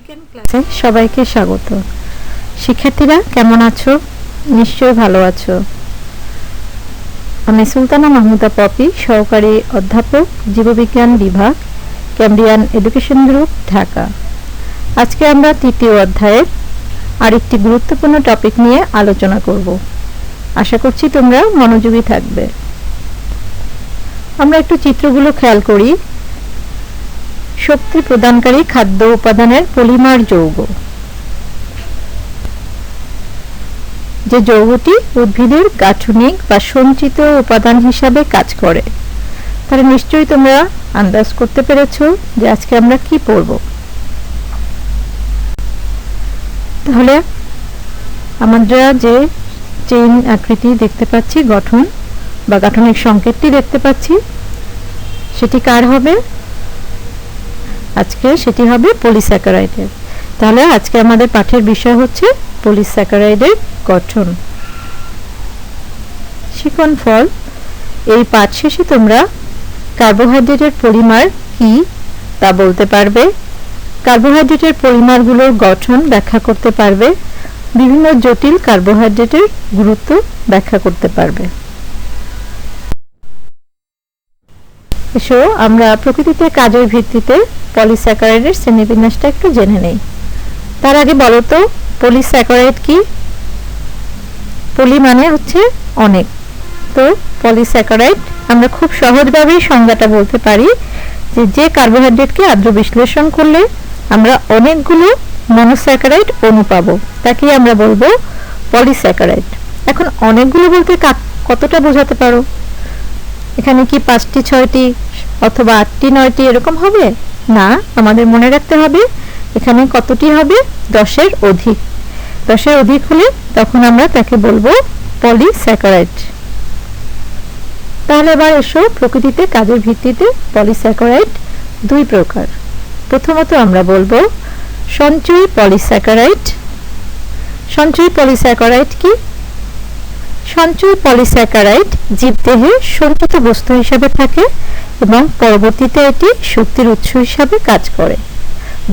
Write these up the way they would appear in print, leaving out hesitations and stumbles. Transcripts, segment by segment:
জীববিজ্ঞান ক্লাসে সবাইকে স্বাগত। শিক্ষার্থীরা কেমন আছো? নিশ্চয়ই ভালো আছো। আমি সুলতানা মাহমুদা পপি, সহকারী অধ্যাপক, জীববিজ্ঞান বিভাগ, ক্যাম্ব্রিয়ান এডুকেশন গ্রুপ, ঢাকা। আজকে আমরা তৃতীয় অধ্যায়ের আরেকটি গুরুত্বপূর্ণ টপিক নিয়ে আলোচনা করব। আশা করছি তোমরা মনোযোগী থাকবে। আমরা একটু চিত্রগুলো খেয়াল করি। শক্তি প্রদানকারী খাদ্য উপাদানের পলিমার যৌগ, যে যৌগটি উদ্ভিদের গাঠনিক বা সঞ্চিত উপাদান হিসাবে কাজ করে। তাহলে নিশ্চয়ই তোমরা আন্দাজ করতে পেরেছো যে আজকে আমরা কি পড়ব। তাহলে আমরা যে চেইন আকৃতি দেখতে পাচ্ছি, গঠন বা গাঠনিক সংকেতটি দেখতে পাচ্ছি, সেটি কার হবে? আজকে সেটি হবে পলিস্যাকারাইডের। তাহলে আজকে আমাদের পাঠের বিষয় হচ্ছে পলিস্যাকারাইডের গঠন। শিখন ফল, এই পাঠ শেষে তোমরা কার্বোহাইড্রেটের পলিমার কি তা বলতে পারবে, কার্বোহাইড্রেটের পলিমারগুলোর গঠন ব্যাখ্যা করতে পারবে, বিভিন্ন জটিল কার্বোহাইড্রেটের গুরুত্ব ব্যাখ্যা করতে পারবে। এসো আমরা প্রকৃতিতে কাজের ভিত্তিতে পলিস্যাকারাইডের শ্রেণীবিন্যাসটা একটু জেনে নেই। তার আগে বলো তো পলিস্যাকারাইড কি? পলি মানে হচ্ছে অনেক। তো পলিস্যাকারাইড আমরা খুব সহজভাবেই সংজ্ঞাটা বলতে পারি যে কার্বোহাইড্রেটকে আদ্র বিশ্লেষণ করলে আমরা অনেকগুলো মনোস্যাকারাইড অণু পাবো, তাকে আমরা বলবো পলিস্যাকারাইড। এখন অনেকগুলো বলতে কতটা বোঝাতে পারো? এখানে কি 5টি 6টি অথবা 8টি 9টি এরকম হবে না, আমাদের মনে রাখতে হবে এখানে কতটি হবে? 10-এর অধিক। 10-এর অধিক হলে তখন আমরা তাকে বলবো পলিস্যাকারাইড। তাহলে এবার এসো প্রকৃতিতে কাজের ভিত্তিতে পলিস্যাকারাইড দুই প্রকার। প্রথমত আমরা বলবো সঞ্চয়ী পলিস্যাকারাইড। সঞ্চয়ী পলিস্যাকারাইড কি? সঞ্চয়ী পলিস্যাকারাইড জীবদেহে সঞ্চিত বস্তু হিসাবে থাকে এবং পরবর্তীতে এটি শক্তির উৎস হিসাবে কাজ করে,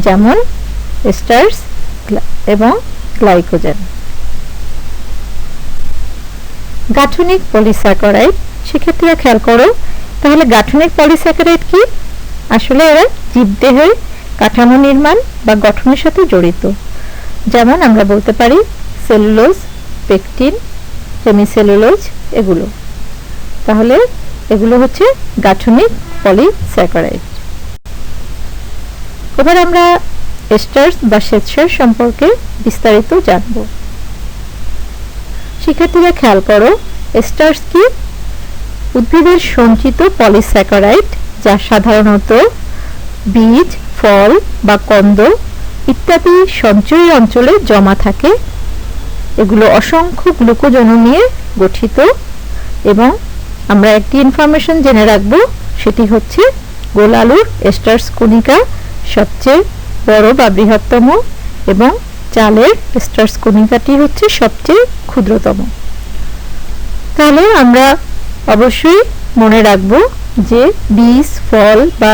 যেমন এস্টার্স এবং গ্লাইকোজেন। গাঠনিক পলিস্যাকারাইড, শিক্ষার্থীরা খেয়াল করো, তাহলে গাঠনিক পলিস্যাকারাইড কি? আসলে এরা জীবদেহের কাঠামো নির্মাণ বা গঠনের সাথে জড়িত, যেমন আমরা বলতে পারি সেলুলোজ, পেকটিন, হেমিসেলুলোজ, এগুলো। তাহলে এগুলো হচ্ছে গাঠনিক পলিস্যাকারাইড। এবার আমরা এস্টার্স বা শ্বেতসার সম্পর্কে বিস্তারিত জানব। শিক্ষার্থীরা খেয়াল করো, এস্টার্স কি? উদ্ভিদের সঞ্চিত পলিস্যাকারাইড, যা সাধারণত বীজ, ফল বা কন্দ ইত্যাদি সঞ্চয়ী অঞ্চলে জমা থাকে। এগুলো অসংখ্য গ্লুকোজ অণু নিয়ে গঠিত এবং আমরা একটি ইনফরমেশন জেনে রাখবো, সেটি হচ্ছে গোল আলুর এস্টার্স কণিকা সবচেয়ে বড় বা বৃহত্তম এবং চালের এস্টার্স কণিকাটি হচ্ছে সবচেয়ে ক্ষুদ্রতম। তাহলে আমরা অবশ্যই মনে রাখবো যে বীজ, ফল বা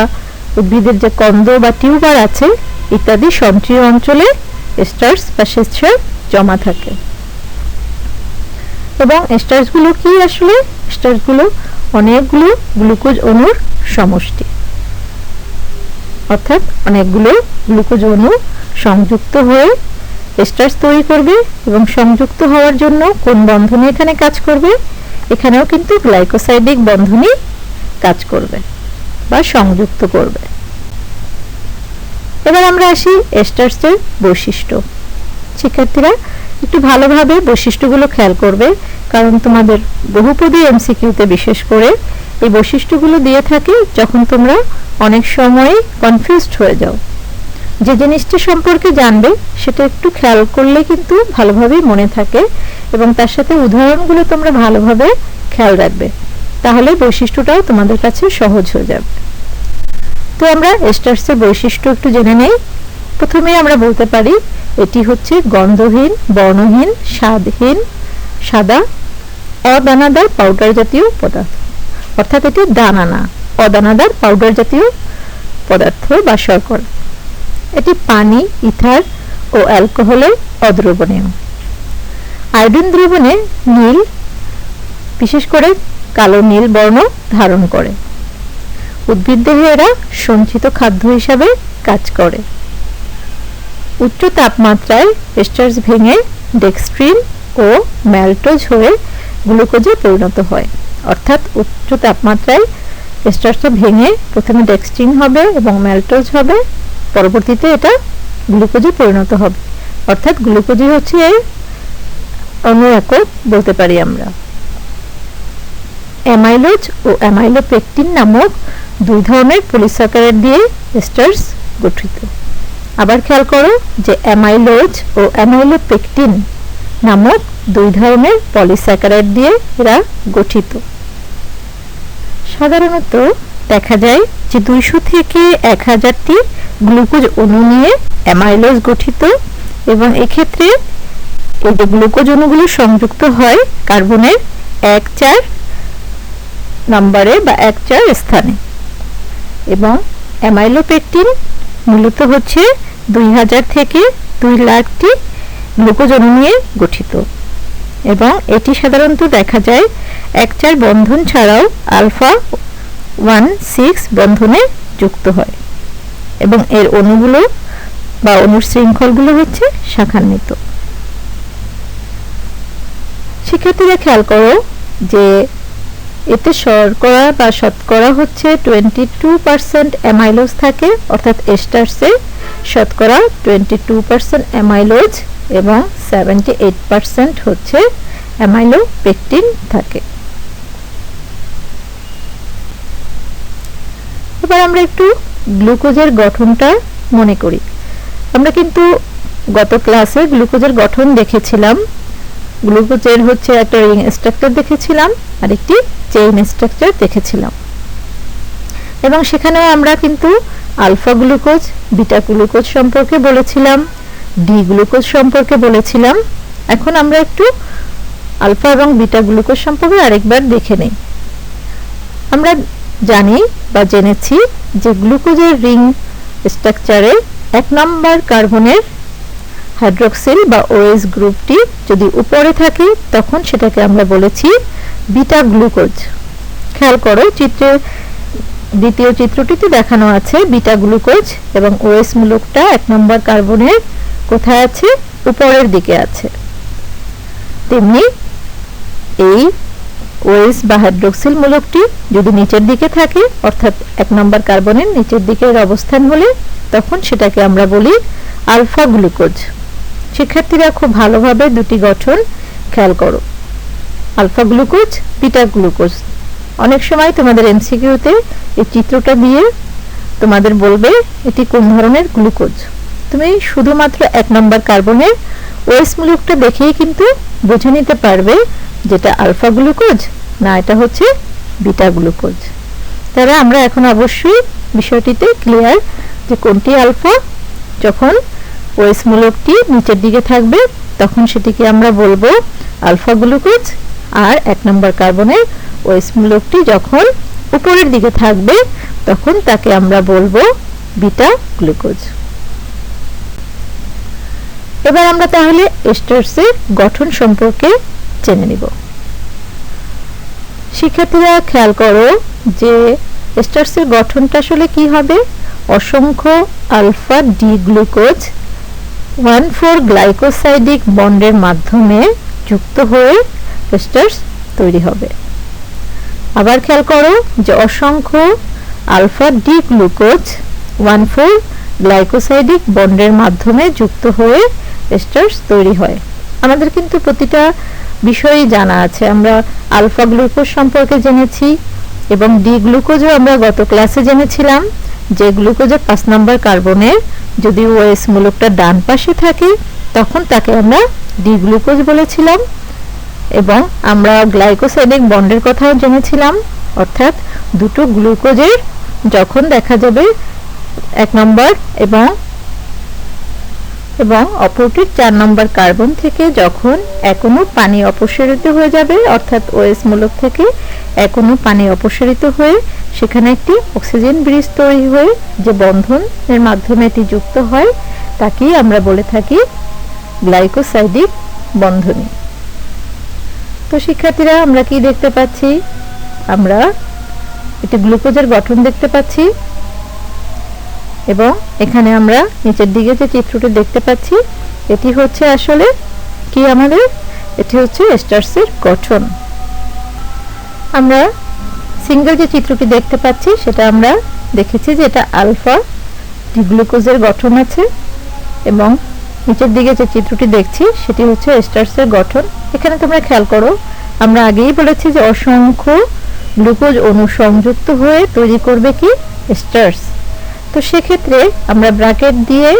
উদ্ভিদের যে কন্দ বা টিউবার আছে ইত্যাদি সঞ্চয়ী অঞ্চলে এস্টার্স বা শ্বেতসার জমা থাকে। এবং এস্টার্সগুলো কি? আসলে এস্টার্সগুলো অনেকগুলো গ্লুকোজ অণুর সমষ্টি, অর্থাৎ অনেকগুলো গ্লুকোজ অণু সংযুক্ত হয়ে এস্টার্স তৈরি করবে এবং সংযুক্ত হওয়ার জন্য কোন বন্ধনী এখানে কাজ করবে? এখানেও কিন্তু গ্লাইকোসাইডিক বন্ধনী কাজ করবে বা সংযুক্ত করবে। এবার আমরা আসি এস্টার্সের বৈশিষ্ট্য। শিক্ষার্থীরা একটু ভালোভাবে বৈশিষ্ট্যগুলো খেয়াল করবে, কারণ তোমাদের বহুপদী এমসিকিউতে বিশেষ করে এই বৈশিষ্ট্যগুলো দিয়ে থাকে যখন তোমরা অনেক সময় কনফিউজড হয়ে যাও। যে জিনিসটি সম্পর্কে জানবে সেটা একটু খেয়াল করলে কিন্তু ভালোভাবেই মনে থাকে এবং তার সাথে উদাহরণগুলো তোমরা ভালোভাবে খেয়াল রাখবে, তাহলে বৈশিষ্ট্যটাও তোমাদের কাছে সহজ হয়ে যাবে। তো আমরা এস্টার্সের বৈশিষ্ট্য একটু জেনে নেই। প্রথমে আমরা বলতে পারি এটি হচ্ছে গন্ধহীন, বর্ণহীন, স্বাদহীন, সাদা, অদানাদার পাউডার জাতীয় পদার্থ। অর্থাৎ এটি দানা না, অদানাদার পাউডার জাতীয় পদার্থ বা শর্করা। এটি পানি, ইথার ও অ্যালকোহলের অদ্রবণীয়। আয়োডিন দ্রবণে নীল, বিশেষ করে কালো নীল বর্ণ ধারণ করে। উদ্ভিদ দেহে এরা সঞ্চিত খাদ্য হিসাবে কাজ করে। উচ্চ তাপমাত্রায় এস্টার্স ভেঙে ডেক্সট্রিন ও ম্যালটোজ হয়ে গ্লুকোজে পরিণত হয়। অর্থাৎ উচ্চ তাপমাত্রায় এস্টার্সটা ভেঙে প্রথমে ডেক্সট্রিন হবে এবং ম্যালটোজ হবে, পরবর্তীতে এটা গ্লুকোজে পরিণত হবে। অর্থাৎ গ্লুকোজই হচ্ছে এর অণু একক বলতে পারি আমরা। অ্যামাইলোজ ও অ্যামাইলোপেকটিন নামক দুই ধরনের পলিস্যাকারাইড দিয়ে এস্টার্স গঠিত। আবার খেয়াল করো যে অ্যামাইলোজ ও অ্যামাইলোপেকটিন নামক দুই ধরনের পলিস্যাকারাইড দিয়ে এরা গঠিত। সাধারণত দেখা যায় যে 200 থেকে 1000টি গ্লুকোজ অণু নিয়ে অ্যামাইলোজ গঠিত এবং এক্ষেত্রে এই যে গ্লুকোজ অণুগুলো সংযুক্ত হয় কার্বনের 1-4 নম্বরে বা 1-4 স্থানে, এবং অ্যামাইলোপেকটিন মূলত হচ্ছে 2000 থেকে 2 লাখটি গ্লুকোজ অণু নিয়ে গঠিত এবং এটি সাধারণত দেখা যায় 1-4 বন্ধন ছাড়াও আলফা 1-6 বন্ধনে যুক্ত হয় এবং এর অণুগুলো বা অণুর শৃঙ্খলগুলো হচ্ছে শাখান্বিত। শিক্ষার্থীরা খেয়াল করো যে এতে শর্করা বা শতকরা হচ্ছে 22% অ্যামাইলোজ থাকে, অর্থাৎ এস্টার্সে শতকরা 22% অ্যামাইলোজ এবং 78% হচ্ছে অ্যামাইলোপেকটিন থাকে। এবার আমরা একটু গ্লুকোজের গঠনটা মনে করি। আমরা কিন্তু গত ক্লাসে গ্লুকোজের গঠন দেখেছিলাম। গ্লুকোজের হচ্ছে একটা রিং স্ট্রাকচার দেখেছিলাম আর একটি চেইন স্ট্রাকচার দেখেছিলাম এবং সেখানেও আমরা কিন্তু আলফা গ্লুকোজ, বিটা গ্লুকোজ সম্পর্কে বলেছিলাম, ডি গ্লুকোজ সম্পর্কে বলেছিলাম। এখন আমরা একটু আলফা এবং বিটা গ্লুকোজ সম্পর্কে আরেকবার দেখে নেই। আমরা জানি বা জেনেছি যে গ্লুকোজের রিং স্ট্রাকচারে 1 নম্বর কার্বনের হাইড্রোক্সিল বা OH গ্রুপটি যদি উপরে থাকে তখন সেটাকে আমরা বলেছি বিটা গ্লুকোজ। খেয়াল করো চিত্রে, দ্বিতীয় চিত্রটিতে দেখানো আছে বিটা গ্লুকোজ এবং OH মূলকটা 1 নম্বর কার্বনের কোথায় আছে? উপরের দিকে আছে। তেমনি এই OH বা হাইড্রোক্সিল মূলকটি যদি নিচের দিকে থাকে, অর্থাৎ 1 নম্বর কার্বনের নিচের দিকের অবস্থান হলে তখন সেটাকে আমরা বলি আলফা গ্লুকোজ। শিক্ষার্থীরা খুব ভালোভাবে দুটি গঠন খেয়াল করো, আলফা গ্লুকোজ, বিটা গ্লুকোজ। অনেক সময় তোমাদের এমসিকিউতে এই চিত্রটা দিয়ে তোমাদের বলবে এটি কোন ধরনের গ্লুকোজ। তুমি শুধুমাত্র 1 নম্বর কার্বনের OH মূলকটা দেখেই কিন্তু বুঝে নিতে পারবে যেটা আলফা গ্লুকোজ না এটা হচ্ছে বিটা গ্লুকোজ। তাহলে আমরা এখন অবশ্যই বিষয়টিতে ক্লিয়ার যে কোনটি আলফা। যখন OH মূলকটি নিচের দিকে থাকবে তখন সেটিকে আমরা বলবো আলফা গ্লুকোজ, আর 1 নম্বর কার্বনের OH মূলকটি যখন উপরের দিকে থাকবে তখন তাকে আমরা বলবো বিটা গ্লুকোজ। এবার আমরা তাহলে এস্টার্সের গঠন সম্পর্কে জেনে নিব। শিক্ষার্থীরা খেয়াল করো যে এস্টার্সের গঠনটা আসলে কি হবে? অসংখ্য আলফা ডি গ্লুকোজ 1,4 গ্লাইকোসাইডিক বন্ডের মাধ্যমে যুক্ত হয়ে এস্টার্স তৈরি হবে। আবার খেয়াল করো যে অসংখ্য আলফা ডি গ্লুকোজ 1,4 গ্লাইকোসাইডিক বন্ডের মাধ্যমে যুক্ত হয়ে এস্টার্স তৈরি হয়। আমাদের কিন্তু প্রতিটা বিষয়ই জানা আছে। আমরা আলফা গ্লুকোজ সম্পর্কে জেনেছি এবং ডি গ্লুকোজও আমরা গত ক্লাসে জেনেছিলাম যে গ্লুকোজের 5 নম্বর কার্বনের যদি OH মূলকটা ডান পাশে থাকে তখন তাকে আমরা ডি গ্লুকোজ বলেছিলাম এবং আমরা গ্লাইকোসাইডিক বন্ডের কথাও জেনেছিলাম, অর্থাৎ দুটো গ্লুকোজের যখন দেখা যাবে 1 নম্বর এবং এবং অপরটির 4 নম্বর কার্বন থেকে যখন এক অণু পানি অপসারিত হয়ে যাবে, অর্থাৎ OH মূলক থেকে এক অণু পানি অপসারিত হয়ে সেখানে একটি অক্সিজেন ব্রিজ তৈরি হয়ে যে বন্ধন এর মাধ্যমে এটি যুক্ত হয় তাকেই আমরা বলে থাকি গ্লাইকোসাইডিক বন্ধনী। তো শিক্ষার্থীরা, আমরা কি দেখতে পাচ্ছি? আমরা একটি গ্লুকোজের গঠন দেখতে পাচ্ছি এবং এখানে আমরা নিচের দিকে যে চিত্রটি দেখতে পাচ্ছি এটি হচ্ছে আসলে কি আমাদের, এটি হচ্ছে এস্টার্সের গঠন। আমরা সিঙ্গেল যে চিত্রটি দেখতে পাচ্ছি সেটা আমরা দেখেছি যে এটা আলফা ডি গ্লুকোজের গঠন আছে এবং নিচের দিকে যে চিত্রটি দেখছি সেটি হচ্ছে এস্টার্সের গঠন। এখানে তোমরা খেয়াল করো, আমরা আগেই বলেছি যে অসংখ্য গ্লুকোজ অণু সংযুক্ত হয়ে তৈরি করবে কি এস্টার্স। তো সেক্ষেত্রে আমরা ব্র্যাকেট দিয়ে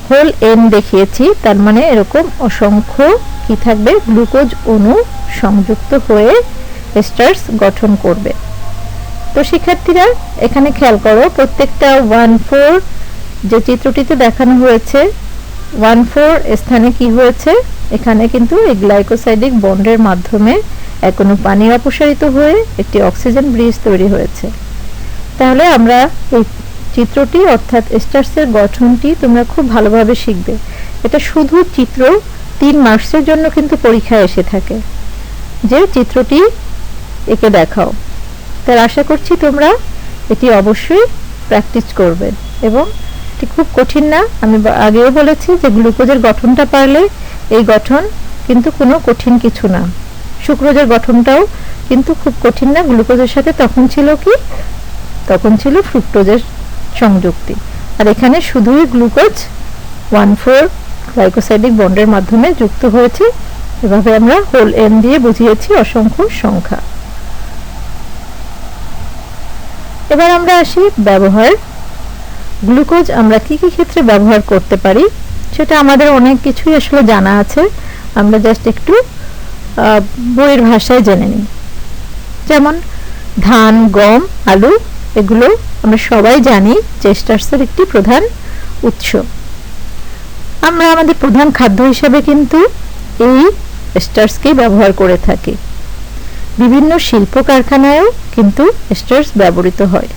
হোল এন দেখিয়েছি, তার মানে এরকম অসংখ্য কি থাকবে, গ্লুকোজ অণু সংযুক্ত হয়ে এস্টার্স গঠন করবে। তো শিক্ষার্থীরা, এখানে খেয়াল করো, প্রত্যেকটা 1,4 যে চিত্রটিতে দেখানো হয়েছে 1,4 স্থানে কি হয়েছে, এখানে কিন্তু এই গ্লাইকোসাইডিক বন্ডের মাধ্যমে এক অণু পানি অপসারিত হয়ে একটি অক্সিজেন ব্রিজ তৈরি হয়েছে। তাহলে আমরা এই চিত্রটি অর্থাৎ এস্টার্সের গঠনটি তোমরা খুব ভালোভাবে শিখবে। এটা শুধু চিত্র 3 মার্কসের জন্য কিন্তু পরীক্ষায় এসে থাকে যে চিত্রটি একে দেখাও। তার আশা করছি তোমরা এটি অবশ্যই প্র্যাকটিস করবে এবং এটি খুব কঠিন না। আমি আগেও বলেছি যে গ্লুকোজের গঠনটা পারলে এই গঠন কিন্তু কোনো কঠিন কিছু না। সুক্রোজের গঠনটাও কিন্তু খুব কঠিন না। গ্লুকোজের সাথে তখন ছিল কি, তখন ছিল ফ্রুক্টোজের সংযুক্তি, আর এখানে শুধুই গ্লুকোজ 1,4 গ্লাইকোসাইডিক বন্ডের মাধ্যমে যুক্ত হয়েছে। এভাবে আমরা হোল এন দিয়ে বুঝিয়েছি অসংখ্য সংখ্যা। এবার আমরা আসি ব্যবহার। গ্লুকোজ আমরা কি কি ক্ষেত্রে ব্যবহার করতে পারি সেটা আমাদের অনেক কিছুই আসলে জানা আছে, আমরা জাস্ট একটু বইয়ের ভাষায় জেনে নিই। যেমন ধান, গম, আলু, এগুলো আমরা সবাই জানি যে এস্টার্সের একটি প্রধান উৎস। আমরা আমাদের প্রধান খাদ্য হিসেবে কিন্তু এই এস্টার্সকে ব্যবহার করে থাকি। বিভিন্ন শিল্প কারখানায়ও কিন্তু এস্টার্স ব্যবহৃত হয়।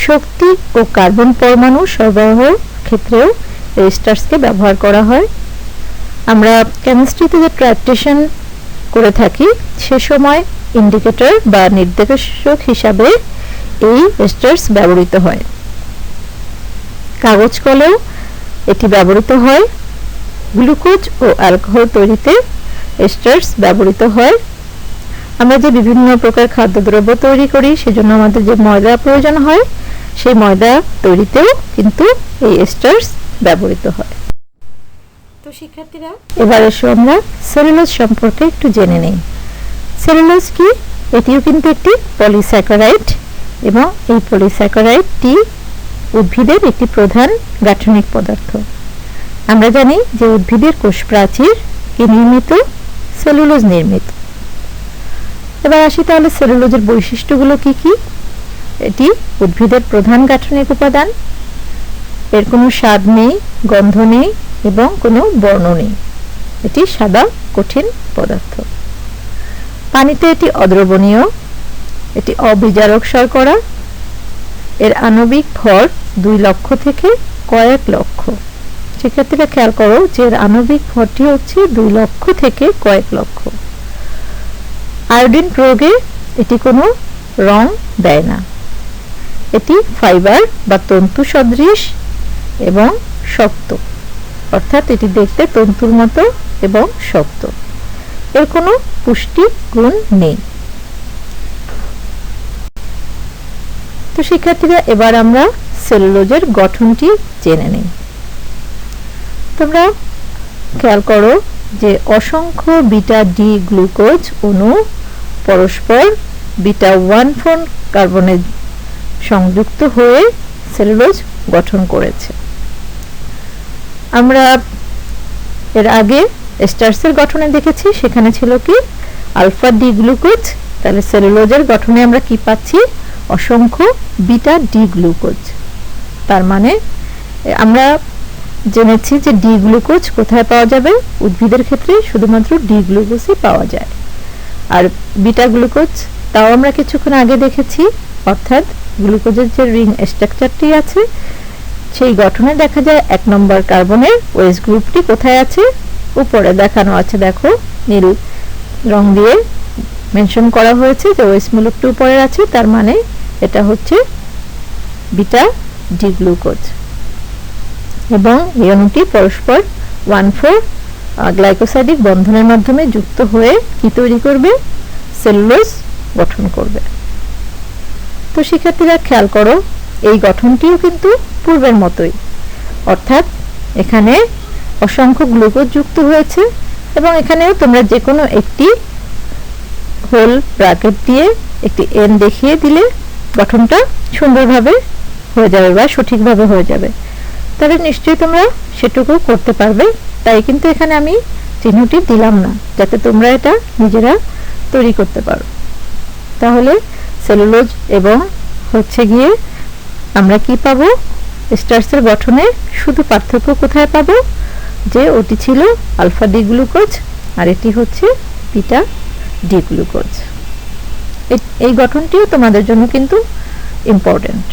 শক্তি ও কার্বন পরমাণু সরবরাহের ক্ষেত্রেও এস্টার্সকে ব্যবহার করা হয়। আমরা কেমিস্ট্রিতে যে ট্রাইটেশন করে থাকি সে সময় ইন্ডিকেটর বা নির্দেশক হিসাবে এই এস্টার্স ব্যবহৃত হয়। কাগজ কলেও এটি ব্যবহৃত হয়। গ্লুকোজ ও অ্যালকোহল তৈরিতে এস্টার্স ব্যবহৃত হয়। আমরা যে বিভিন্ন প্রকার খাদ্যদ্রব্য তৈরি করি সেজন্য আমাদের যে ময়দা প্রয়োজন হয় সেই ময়দা তৈরিতেও কিন্তু এই এস্টার্স ব্যবহৃত হয়। তো শিক্ষার্থীরা, এবার এসো আমরা সেলুলোজ সম্পর্কে একটু জেনে নেই। সেলুলোজ কি? এটিও কিন্তু একটি পলিস্যাকারাইড এবং এই পলিস্যাকারাইডটি উদ্ভিদের একটি প্রধান গাঠনিক পদার্থ। আমরা জানি যে উদ্ভিদের কোষ প্রাচীর কি নির্মিত, সেলুলোজ নির্মিত। এবার আসি তাহলে সেলুলোজের বৈশিষ্ট্যগুলো কি কি। এটি উদ্ভিদের প্রধান গাঠনিক উপাদান। এর কোনো স্বাদ নেই, গন্ধ নেই এবং কোনো বর্ণ নেই। এটি সাদা কঠিন পদার্থ। পানিতে এটি অদ্রবণীয়। এটি অবিজারক শর্করা। এর আণবিক ভর 2 লক্ষ থেকে কয়েক লক্ষ। শিক্ষার্থীরা খেয়াল করো যে এর আণবিক ভরটি হচ্ছে 2 লক্ষ থেকে কয়েক লক্ষ। আয়োডিন প্রয়োগে এটি কোনো রং দেয় না। এটি ফাইবার বা তন্তু সদৃশ এবং শক্ত, অর্থাৎ এটি দেখতে তন্তুর মতো এবং শক্ত। এর কোনো পুষ্টি গুণ নেই। তো শিক্ষার্থীরা, এবার আমরা সেলুলোজের গঠনটি জেনে নিই। তোমরা খেয়াল করো যে অসংখ্য বিটা ডি গ্লুকোজ অণু পরস্পর বিটা 1,4 কার্বনে সংযুক্ত হয়ে সেলুলোজ গঠন করেছে। আমরা এর আগে এস্টার্সের গঠনে দেখেছি, সেখানে ছিল কি আলফা ডি গ্লুকোজ। তাহলে সেলুলোজের গঠনে আমরা কি পাচ্ছি? অসংখ্য বিটা ডি গ্লুকোজ। তার মানে আমরা জেনেছি যে ডি গ্লুকোজ কোথায় পাওয়া যাবে। উদ্ভিদের ক্ষেত্রে শুধুমাত্র ডি গ্লুকোজই পাওয়া যায়। আর বিটা গ্লুকোজ তাও আমরা কিছুক্ষণ আগে দেখেছি, অর্থাৎ গ্লুকোজের যে রিং স্ট্রাকচারটি আছে সেই গঠনে দেখা যায় 1 নম্বর কার্বনের ওএস গ্রুপটি কোথায় আছে, উপরে দেখানো আছে, দেখো নীল রং দিয়ে মেনশন করা হয়েছে যে ওএস মূলকটি উপরে আছে, তার মানে এটা হচ্ছে বিটা ডি গ্লুকোজ। এবং এই অণুটি পরস্পর 1,4 গ্লাইকোসাইডিক বন্ধনের মাধ্যমে যুক্ত হয়ে কি তৈরি করবে, সেলুলোজ গঠন করবে। তো শিক্ষার্থীরা খেয়াল করো, এই গঠনটিও কিন্তু পূর্বের মতোই, অর্থাৎ এখানে অসংখ্য গ্লুকোজ যুক্ত হয়েছে এবং এখানেও তোমরা যে কোনো একটি হোল ব্র্যাকেট দিয়ে একটি এন দেখিয়ে দিলে গঠনটা সুন্দরভাবে হয়ে যাবে বা সঠিকভাবে হয়ে যাবে। তাহলে নিশ্চয়ই তোমরা সেটুকু করতে পারবে, তাই কিন্তু এখানে আমি চিহ্নটি দিলাম না, যাতে তোমরা এটা নিজেরা তৈরি করতে পারো। তাহলে সেলুলোজ এবং হচ্ছে গিয়ে আমরা কি পাবো, স্টার্চের গঠনে শুধু পার্থক্য কোথায় পাবো, যে ওটি ছিল আলফা ডি গ্লুকোজ আর এটি হচ্ছে বিটা ডি গ্লুকোজ। এই গঠনটিও তোমাদের জন্য কিন্তু ইম্পর্টেন্ট।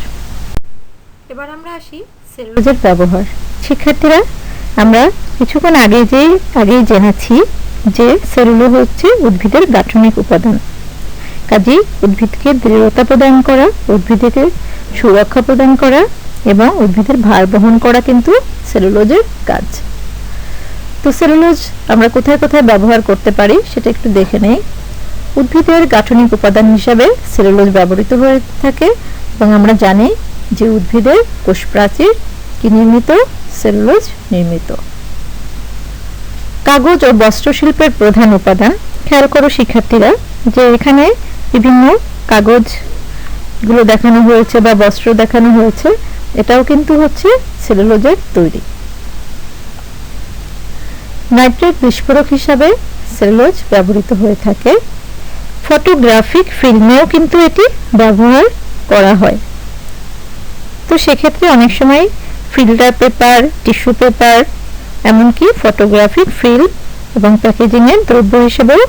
এবার আমরা আসি সেলুলোজের ব্যবহার। শিক্ষার্থীরা আমরা কিছুক্ষণ আগেই জেনেছি যে সেলুলোজ হচ্ছে উদ্ভিদের গাঠনিক উপাদান। কাজেই উদ্ভিদকে দৃঢ়তা প্রদান করা, উদ্ভিদকে সুরক্ষা প্রদান করা এবং উদ্ভিদের ভার বহন করা কিন্তু সেলুলোজের কাজ। তো সেলুলোজ আমরা কোথায় কোথায় ব্যবহার করতে পারি সেটা একটু দেখে নেই। উদ্ভিদের গাঠনিক উপাদান হিসাবে সেলুলোজ ব্যবহৃত হয়ে থাকে এবং আমরা জানি যে উদ্ভিদের কোষ প্রাচীর কি নির্মিত, সেলুলোজ নির্মিত। কাগজ ও বস্ত্র শিল্পের প্রধান উপাদান। খেয়াল করো শিক্ষার্থীরা যে এখানে বিভিন্ন কাগজ গুলো দেখানো হয়েছে বা বস্ত্র দেখানো হয়েছে, এটাও কিন্তু হচ্ছে সেলুলোজের তৈরি। নাইট্রেট বিস্ফোরক হিসাবে সেলুলোজ ব্যবহৃত হয়ে থাকে। ফটোগ্রাফিক ফিল্মেও কিন্তু এটি ব্যবহার করা হয়। তো সেক্ষেত্রে অনেক সময় ফিল্টার পেপার, টিস্যু পেপার, এমনকি ফটোগ্রাফিক ফিল্ম এবং প্যাকেজিংয়ের দ্রব্য হিসেবেও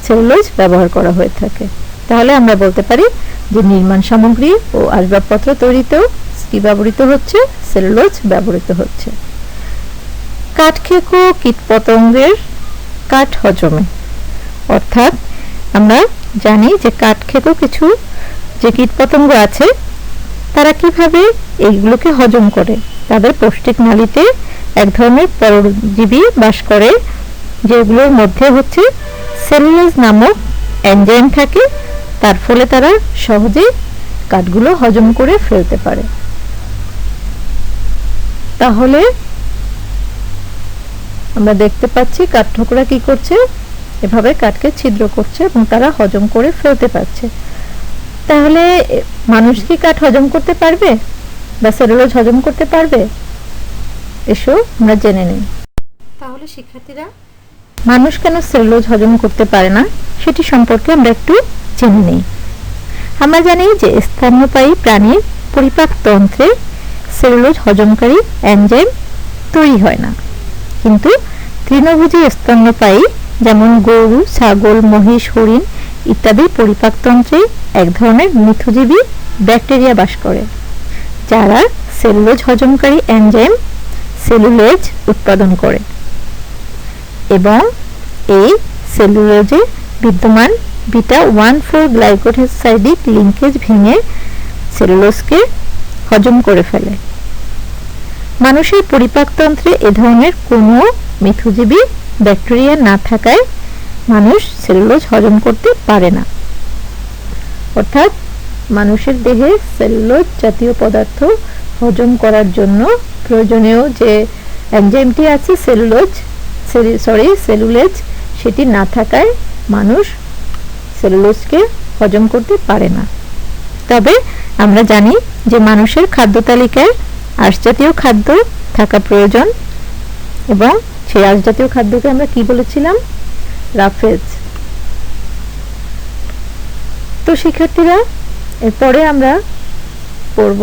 সেলুলোজ ব্যবহার করা হয়ে থাকে। তাহলে আমরা বলতে পারি যে নির্মাণ সামগ্রী ও আসবাবপত্র তৈরিতেও কি ব্যবহৃত হচ্ছে, সেলুলোজ ব্যবহৃত হচ্ছে। কাঠখেকো কীটপতঙ্গের কাঠ হজমে, অর্থাৎ আমরা জানি যে কাঠখেকো কিছু যে কীটপতঙ্গ আছে তারা কিভাবে এইগুলোকে হজম করে। তাদের পৌষ্টিক নালীতে এক ধরনের পরজীবী বাস করে, যেগুলোর মধ্যে হচ্ছে সেলুলোজ নামক এনজাইম থাকে, তার ফলে তারা সহজেই কাঠগুলো হজম করে ফেলতে পারে। তাহলে আমরা দেখতে পাচ্ছি কাঠঠোকরা কি করছে, এভাবে কাঠকে ছিদ্র করছে এবং তারা হজম করে ফেলতে পারছে। তাহলে মানুষ কি কাঠ হজম করতে পারবে বা সেলুলোজ হজম করতে পারবে? এসো আমরা জেনে নিই। তাহলে শিক্ষার্থীরা মানুষ কেন সেলুলোজ হজম করতে পারে না সেটি সম্পর্কে আমরা একটু জেনে নিই। আমরা জানি যে স্তন্যপায়ী প্রাণীর পরিপাক তন্ত্রে সেলুলোজ হজমকারী এনজাইম তৈরি হয় না, কিন্তু তৃণভোজী স্তন্যপায়ী যেমন গরু, ছাগল, মহিষ, হরিণ ইত্যাদি পরিপাকতন্ত্রে এক ধরনের মিথজীবী ব্যাকটেরিয়া বাস করে, যারা সেলুলোজ হজমকারী এনজাইম সেলুলোজ উৎপাদন করে এবং এই সেলুলোজে বিদ্যমান বিটা 1,4 গ্লাইকোসাইডিক লিঙ্কেজ ভেঙে সেলুলোজকে হজম করে ফেলে। মানুষের পরিপাকতন্ত্রে এ ধরনের কোনো মিথজীবী ব্যাকটেরিয়া না থাকায় মানুষ সেলুলোজ হজম করতে পারে না। অর্থাৎ মানুষের দেহে সেলুলোজ জাতীয় পদার্থ হজম করার জন্য প্রয়োজনীয় যে এনজাইমটি আছে সেলুলোজ, সেটি না থাকায় মানুষ সেলুলোজকে হজম করতে পারে না। তবে আমরা জানি যে মানুষের খাদ্য তালিকায় আঁশ জাতীয় খাদ্য থাকা প্রয়োজন এবং সেই আঁশ জাতীয় খাদ্যকে আমরা কি বলেছিলাম, রাফেজ। তো শিক্ষার্থীরা এরপরে আমরা পড়ব।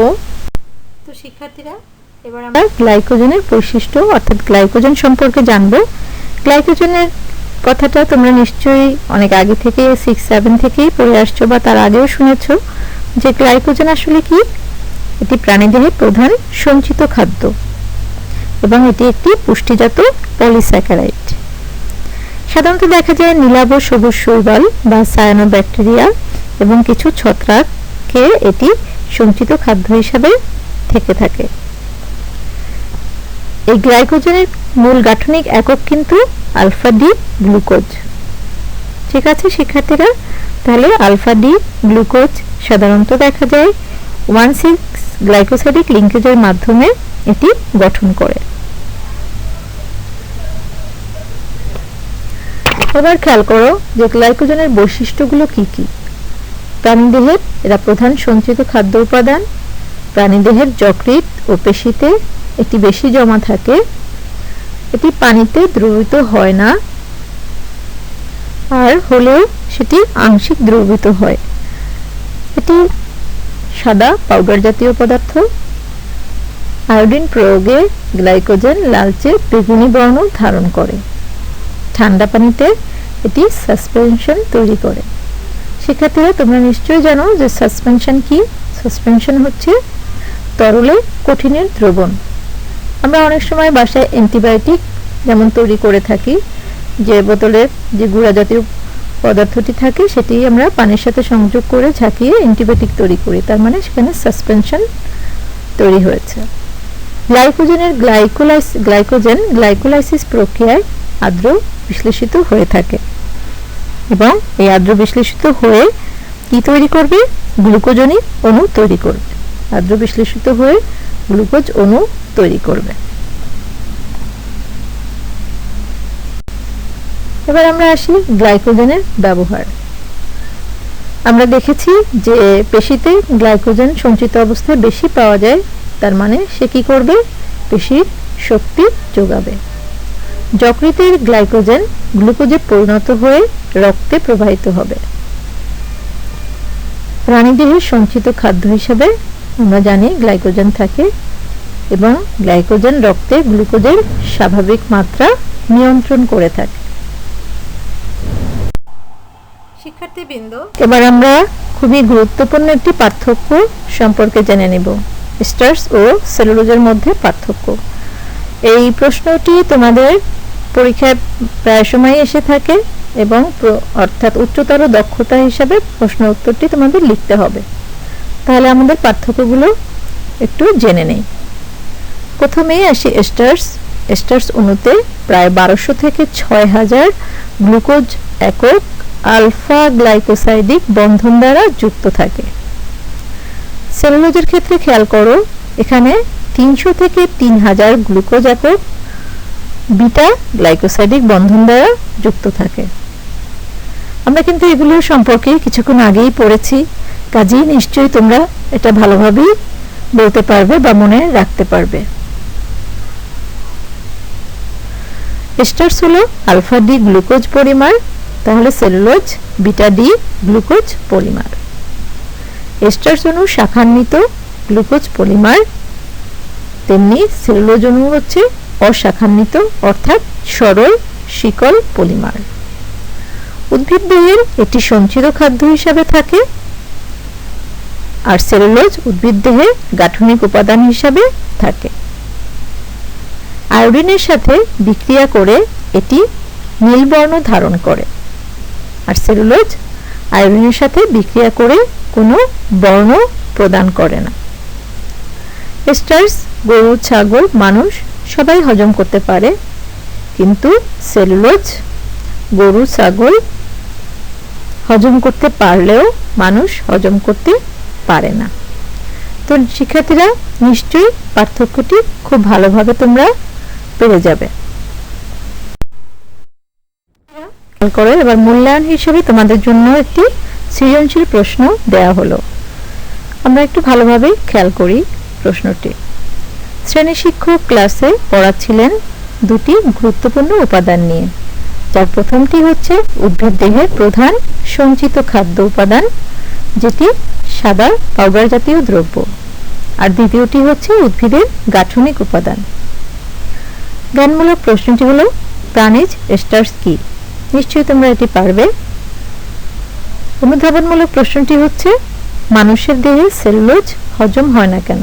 তো শিক্ষার্থীরা এবার আমরা গ্লাইকোজেনের বৈশিষ্ট্য অর্থাৎ গ্লাইকোজেন সম্পর্কে জানব। গ্লাইকোজেনের কথাটা তোমরা নিশ্চয়ই অনেক আগে থেকে 6-7 থেকেই পড়ে আসছো বা তার আগেও শুনেছো যে গ্লাইকোজেন আসলে কি। এটি প্রাণীদেহের প্রধান সঞ্চিত খাদ্য এবং এটি একটি পুষ্টিজাত পলিস্যাকারাইড। সাধারণত দেখা যায় নীলাভ সবুজ শৈবাল বা সায়ানোব্যাকটেরিয়া এবং কিছু ছত্রাকে এটি সঞ্চিত খাদ্য হিসাবে থেকে থাকে। এই গ্লাইকোজেনের মূল গাঠনিক একক কিন্তু আলফা ডি গ্লুকোজ। ঠিক আছে শিক্ষার্থীরা, তাহলে আলফা ডি গ্লুকোজ সাধারণত দেখা যায় 1,6 গ্লাইকোসাইডিক লিঙ্কেজের মাধ্যমে এটি গঠন করে। এবার খেয়াল করো যে গ্লাইকোজেনের বৈশিষ্ট্যগুলো কি কি। প্রাণীদেহের এরা প্রধান সঞ্চিত খাদ্য উপাদান। প্রাণীদেহের যকৃৎ ও পেশিতে এটি বেশি জমা থাকে। এটি পানিতে দ্রবীভূত হয় না, আর হলেও সেটি আংশিক দ্রবীভূত হয়। এটি সাদা পাউডার জাতীয় পদার্থ। আয়োডিন প্রয়োগে গ্লাইকোজেন লালচে বেগুনি বর্ণ ধারণ করে। ঠান্ডা পানিতে এটি সাসপেনশন তৈরি করে। শিক্ষার্থীরা তোমরা নিশ্চয়ই জানো যে সাসপেনশন কি। সাসপেনশন হচ্ছে তরলে কঠিনের দ্রবণ। আমরা অনেক সময় বাসায় অ্যান্টিবায়োটিক যেমন তৈরি করে থাকি, যে বোতলের যে গুঁড়া জাতীয় পদার্থটি থাকে সেটি আমরা পানির সাথে সংযোগ করে ঝাঁকিয়ে অ্যান্টিবায়োটিক তৈরি করি, তার মানে সেখানে সাসপেনশন তৈরি হয়েছে। গ্লাইকোজেনের গ্লাইকোজেন গ্লাইকোলাইসিস প্রক্রিয়ায় আর্দ্র বিশ্লেষিত হয়ে থাকে এবং এই আর্দ্র বিশ্লেষিত হয়ে কি তৈরি করবে? গ্লুকোজনি অণু তৈরি করবে। আর্দ্র বিশ্লেষিত হয়ে গ্লুকোজ অণু তৈরি করবে। এবার আমরা আসি গ্লাইকোজেনের ব্যবহার। আমরা দেখেছি যে পেশিতে গ্লাইকোজেন সঞ্চিত অবস্থায় বেশি পাওয়া যায়, তার মানে সে কি করবে? পেশির শক্তি যোগাবে। যকৃতের গ্লাইকোজেন গ্লুকোজে পরিণত হয়ে রক্তে প্রবাহিত হবে। প্রাণীদেহের সঞ্চিত খাদ্য হিসেবে আমরা জানি গ্লাইকোজেন থাকে এবং গ্লাইকোজেন রক্তে গ্লুকোজের স্বাভাবিক মাত্রা নিয়ন্ত্রণ করে থাকে। শিক্ষার্থীবৃন্দ, এবার আমরা খুবই গুরুত্বপূর্ণ একটি পার্থক্য সম্পর্কে জেনে নেব, স্টার্চ ও সেলুলোজের মধ্যে পার্থক্য। এই প্রশ্নটি তোমাদের পরীক্ষায় প্রায় সময় এসে থাকে এবং অর্থাৎ উচ্চতর দক্ষতা হিসাবে প্রশ্ন উত্তরটি তোমাদের লিখতে হবে। তাহলে আমাদের পার্থক্যগুলো একটু জেনে নেই। প্রথমেই আসি স্টার্চ। স্টার্চ অণুতে প্রায় 1200 থেকে 6000 গ্লুকোজ একক আলফা গ্লাইকোসাইডিক বন্ধন দ্বারা যুক্ত থাকে। সেলুলোজের ক্ষেত্রে খেয়াল করো, এখানে 300 থেকে 3000 গ্লুকোজ একক বিটা গ্লাইকোসাইডিক বন্ধন দ্বারা যুক্ত থাকে। আমরা কিন্তু এগুলো সম্পর্কে কিছুক্ষণ আগেই পড়েছি, কাজেই নিশ্চয়ই তোমরা এটা ভালোভাবেই বলতে পারবে বা মনে রাখতে পারবে। স্টার্চ হলো আলফা ডি গ্লুকোজ পলিমার, তাহলে cellulose beta D glucose polymer. Starch অণু শাখান্বিত গ্লুকোজ পলিমার, তেমনি সেলুলোজ অণু হচ্ছে অশাখান্বিত অর্থাৎ সরল শিকল পলিমার। উদ্ভিদ দেহের এটি সঞ্চিত খাদ্য হিসাবে থাকে, আর সেলুলোজ উদ্ভিদ দেহে গাঠনিক উপাদান হিসাবে থাকে। আয়োডিনের সাথে বিক্রিয়া করে এটি নীল বর্ণ ধারণ করে, আর সেলুলোজ আয়োডিনের সাথে বিক্রিয়া করে কোনো বর্ণ প্রদান করে না। স্টার্চ গরু, ছাগল, মানুষ সবাই হজম করতে পারে, কিন্তু সেলুলোজ গরু, ছাগল হজম করতে পারলেও মানুষ হজম করতে পারে না। তো শিক্ষার্থীরা নিশ্চয়ই পার্থক্যটি খুব ভালোভাবে তোমরা পেরে যাবে। এবার মূল্যায়ন হিসেবে তোমাদের জন্য একটি সৃজনশীল প্রশ্ন দেয়া হলো। আমরা একটু ভালোভাবে খেয়াল করি প্রশ্নটি। শ্রেণী শিক্ষক ক্লাসে পড়াচ্ছিলেন দুটি গুরুত্বপূর্ণ উপাদান নিয়ে, যার প্রথমটি হচ্ছে উদ্ভিদ দেহের প্রধান সঞ্চিত খাদ্য উপাদান, যেটি সাদা পাউডার জাতীয় দ্রব্য, আর দ্বিতীয়টি হচ্ছে উদ্ভিদের গাঠনিক উপাদান। জ্ঞানমূলক প্রশ্নটি হলো প্রাণীজ এস্টার্স কি? নিশ্চয়ই তোমরা এটি পারবে। অনুধাবনমূলক প্রশ্নটি হচ্ছে মানুষের দেহে সেলুলোজ হজম হয় না কেন?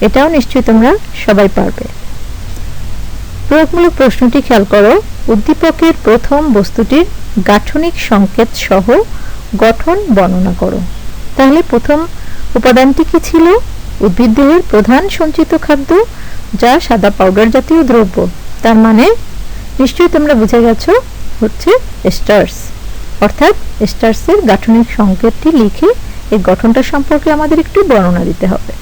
এটাও নিশ্চয়ই তোমরা সবাই পারবে। প্রয়োগমূলক প্রশ্নটি খেয়াল করো, উদ্দীপকের প্রথম বস্তুটির গাঠনিক সংকেত সহ গঠন বর্ণনা করো। তাহলে প্রথম উপাদানটি কি ছিল? উদ্ভিদ দেহের প্রধান সঞ্চিত খাদ্য, যা সাদা পাউডার জাতীয় দ্রব্য। তার মানে নিশ্চয়ই তোমরা বুঝে গেছো হচ্ছে এস্টার্স, অর্থাৎ এস্টার্সের গাঠনিক সংকেতটি লিখে এই গঠনটা সম্পর্কে আমাদের একটু বর্ণনা দিতে হবে।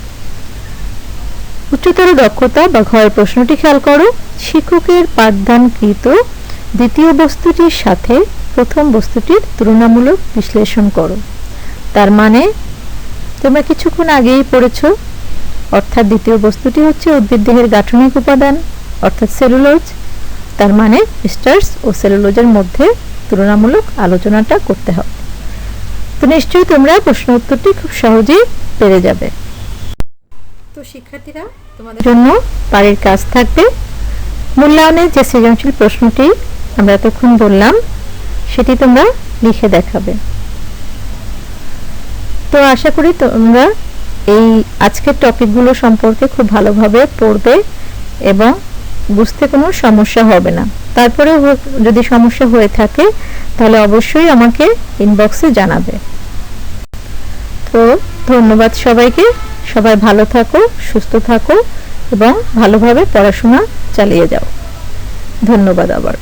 উচ্চতর দক্ষতা বা ঘয়ের প্রশ্নটি খেয়াল করো, শিক্ষকের পাঠদানকৃত দ্বিতীয় বস্তুটির সাথে প্রথম বস্তুটির তুলনামূলক বিশ্লেষণ করো। তার মানে তোমরা কিছুক্ষণ আগেই পড়েছো, অর্থাৎ দ্বিতীয় বস্তুটি হচ্ছে উদ্ভিদ দেহের গাঠনিক উপাদান অর্থাৎ সেলুলোজ। তার মানে এস্টার্স ও সেলুলোজের মধ্যে তুলনামূলক আলোচনাটা করতে হবে। তো নিশ্চয়ই তোমরা প্রশ্ন উত্তরটি খুব সহজেই পেরে যাবে। তো শিক্ষার্থীরা, তোমাদের জন্য বাড়ির কাজ থাকবে। মূল্যায়নের যে সৃজনশীল প্রশ্নটি আমরা এতক্ষণ বললাম সেটি তোমরা লিখে দেখাবে। তো আশা করি তোমরা এই আজকের টপিকগুলো সম্পর্কে খুব ভালোভাবে পড়বে এবং বুঝতে কোনো সমস্যা হবে না। তারপরে যদি সমস্যা হয়ে থাকে তাহলে অবশ্যই আমাকে ইনবক্সে জানাবে। তো ধন্যবাদ সবাইকে। সবাই ভালো থাকো, সুস্থ থাকো এবং ভালোভাবে পড়াশোনা চালিয়ে যাও। ধন্যবাদ আবার।